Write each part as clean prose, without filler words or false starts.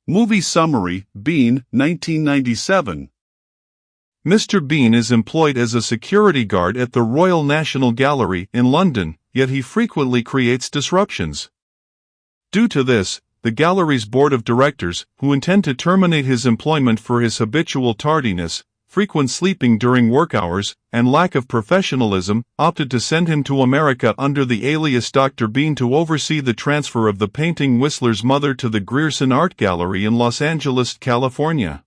Movie summary, Bean, 1997. Mr. Bean is employed as a security guard at the Royal National Gallery in London, yet he frequently creates disruptions. Due to this, the gallery's board of directors, who intend to terminate his employment for his habitual tardiness, frequent sleeping during work hours, and lack of professionalism, opted to send him to America under the alias Dr. Bean to oversee the transfer of the painting Whistler's mother to the Grierson Art Gallery in Los Angeles, California.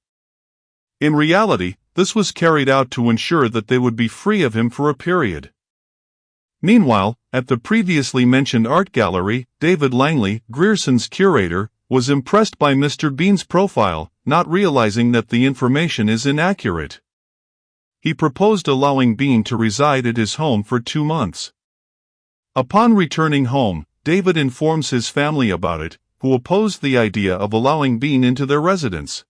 In reality, this was carried out to ensure that they would be free of him for a period. Meanwhile, at the previously mentioned art gallery, David Langley, Grierson's curator, was impressed by Mr. Bean's profile, not realizing that the information is inaccurate. He proposed allowing Bean to reside at his home for 2 months. Upon returning home, David informs his family about it, who opposed the idea of allowing Bean into their residence.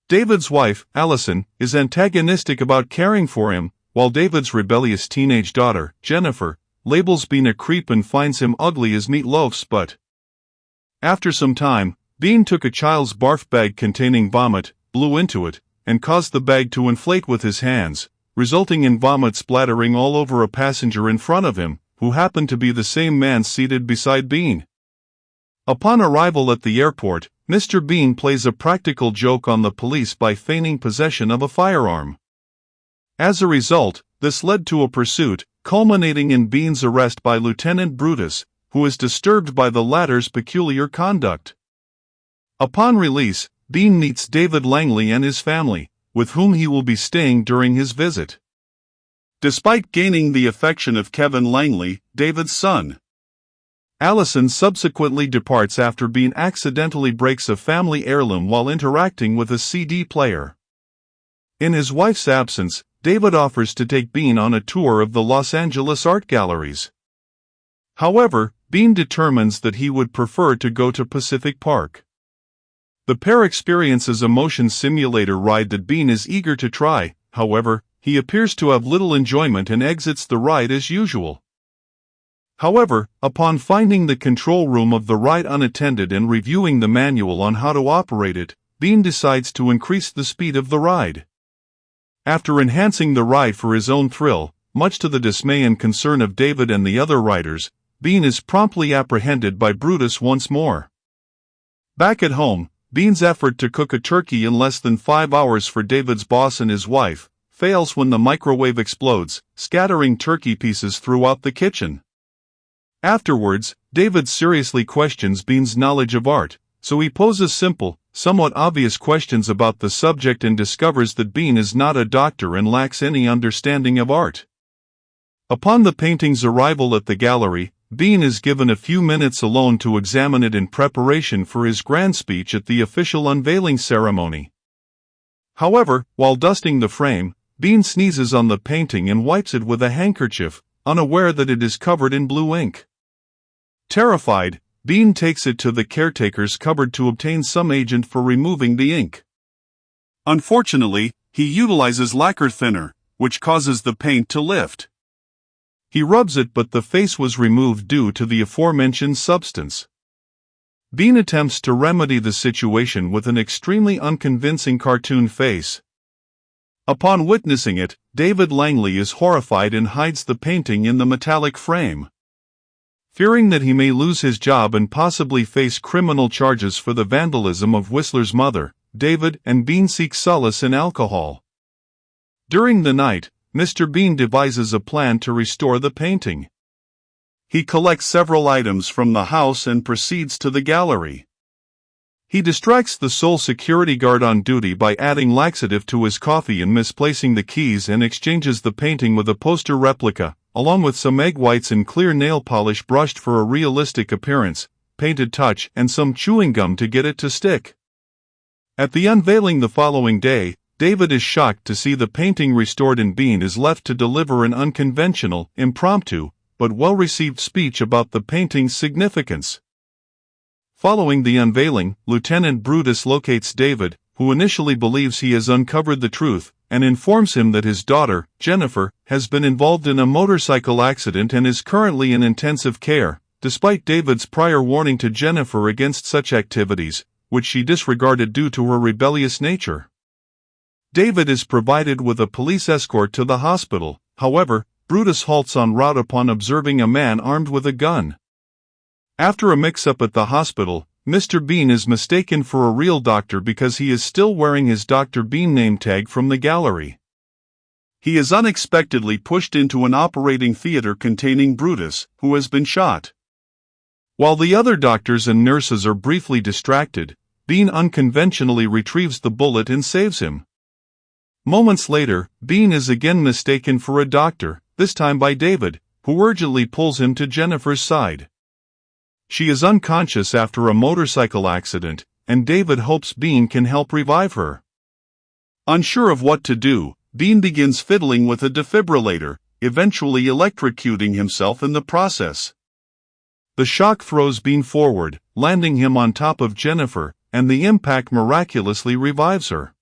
David's wife, Allison, is antagonistic about caring for him, while David's rebellious teenage daughter, Jennifer, labels Bean a creep and finds him ugly as meatloafs. But after some time, Bean took a child's barf bag containing vomit, blew into it, and caused the bag to inflate with his hands, resulting in vomit splattering all over a passenger in front of him, who happened to be the same man seated beside Bean. Upon arrival at the airport, Mr. Bean plays a practical joke on the police by feigning possession of a firearm. As a result, this led to a pursuit, culminating in Bean's arrest by Lieutenant Brutus, who is disturbed by the latter's peculiar conduct. Upon release, Bean meets David Langley and his family, with whom he will be staying during his visit. Despite gaining the affection of Kevin Langley, David's son, Allison subsequently departs after Bean accidentally breaks a family heirloom while interacting with a CD player. In his wife's absence, David offers to take Bean on a tour of the Los Angeles art galleries. However, Bean determines that he would prefer to go to Pacific Park. The pair experiences a motion simulator ride that Bean is eager to try. However, he appears to have little enjoyment and exits the ride as usual. However, upon finding the control room of the ride unattended and reviewing the manual on how to operate it, Bean decides to increase the speed of the ride. After enhancing the ride for his own thrill, much to the dismay and concern of David and the other riders, Bean is promptly apprehended by Brutus once more. Back at home, Bean's effort to cook a turkey in less than 5 hours for David's boss and his wife fails when the microwave explodes, scattering turkey pieces throughout the kitchen. Afterwards, David seriously questions Bean's knowledge of art, so he poses simple, somewhat obvious questions about the subject and discovers that Bean is not a doctor and lacks any understanding of art. Upon the painting's arrival at the gallery, Bean is given a few minutes alone to examine it in preparation for his grand speech at the official unveiling ceremony. However, while dusting the frame, Bean sneezes on the painting and wipes it with a handkerchief, unaware that it is covered in blue ink. Terrified, Bean takes it to the caretaker's cupboard to obtain some agent for removing the ink. Unfortunately, he utilizes lacquer thinner, which causes the paint to lift. He rubs it, but the face was removed due to the aforementioned substance. Bean attempts to remedy the situation with an extremely unconvincing cartoon face. Upon witnessing it, David Langley is horrified and hides the painting in the metallic frame. Fearing that he may lose his job and possibly face criminal charges for the vandalism of Whistler's mother, David and Bean seek solace in alcohol. During the night, Mr. Bean devises a plan to restore the painting. He collects several items from the house and proceeds to the gallery. He distracts the sole security guard on duty by adding laxative to his coffee and misplacing the keys, and exchanges the painting with a poster replica, along with some egg whites and clear nail polish brushed for a realistic appearance, painted touch, and some chewing gum to get it to stick. At the unveiling the following day, David is shocked to see the painting restored and Bean is left to deliver an unconventional, impromptu, but well-received speech about the painting's significance. Following the unveiling, Lieutenant Brutus locates David, who initially believes he has uncovered the truth, and informs him that his daughter, Jennifer, has been involved in a motorcycle accident and is currently in intensive care. Despite David's prior warning to Jennifer against such activities, which she disregarded due to her rebellious nature. David is provided with a police escort to the hospital. However, Brutus halts en route upon observing a man armed with a gun. After a mix-up at the hospital, Mr. Bean is mistaken for a real doctor because he is still wearing his Dr. Bean name tag from the gallery. He is unexpectedly pushed into an operating theater containing Brutus, who has been shot. While the other doctors and nurses are briefly distracted, Bean unconventionally retrieves the bullet and saves him. Moments later, Bean is again mistaken for a doctor, this time by David, who urgently pulls him to Jennifer's side. She is unconscious after a motorcycle accident, and David hopes Bean can help revive her. Unsure of what to do, Bean begins fiddling with a defibrillator, eventually electrocuting himself in the process. The shock throws Bean forward, landing him on top of Jennifer, and the impact miraculously revives her.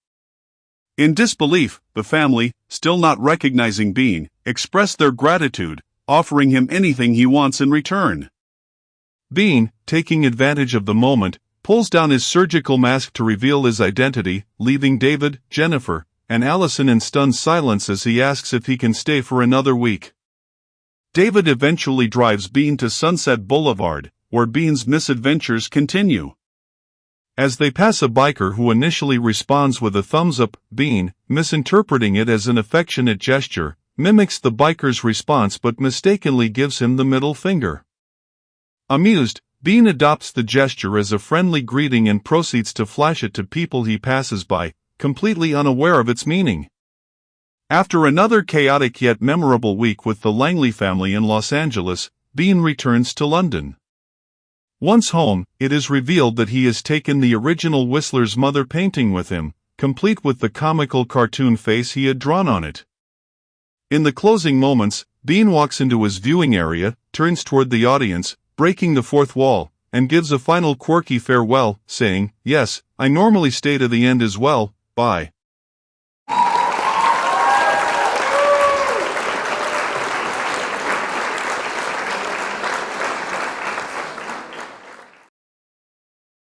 In disbelief, the family, still not recognizing Bean, express their gratitude, offering him anything he wants in return. Bean, taking advantage of the moment, pulls down his surgical mask to reveal his identity, leaving David, Jennifer, and Allison in stunned silence as he asks if he can stay for another week. David eventually drives Bean to Sunset Boulevard, where Bean's misadventures continue. As they pass a biker who initially responds with a thumbs up, Bean, misinterpreting it as an affectionate gesture, mimics the biker's response but mistakenly gives him the middle finger. Amused, Bean adopts the gesture as a friendly greeting and proceeds to flash it to people he passes by, completely unaware of its meaning. After another chaotic yet memorable week with the Langley family in Los Angeles, Bean returns to London. Once home, it is revealed that he has taken the original Whistler's mother painting with him, complete with the comical cartoon face he had drawn on it. In the closing moments, Bean walks into his viewing area, turns toward the audience, breaking the fourth wall, and gives a final quirky farewell, saying, "Yes, I normally stay to the end as well, bye."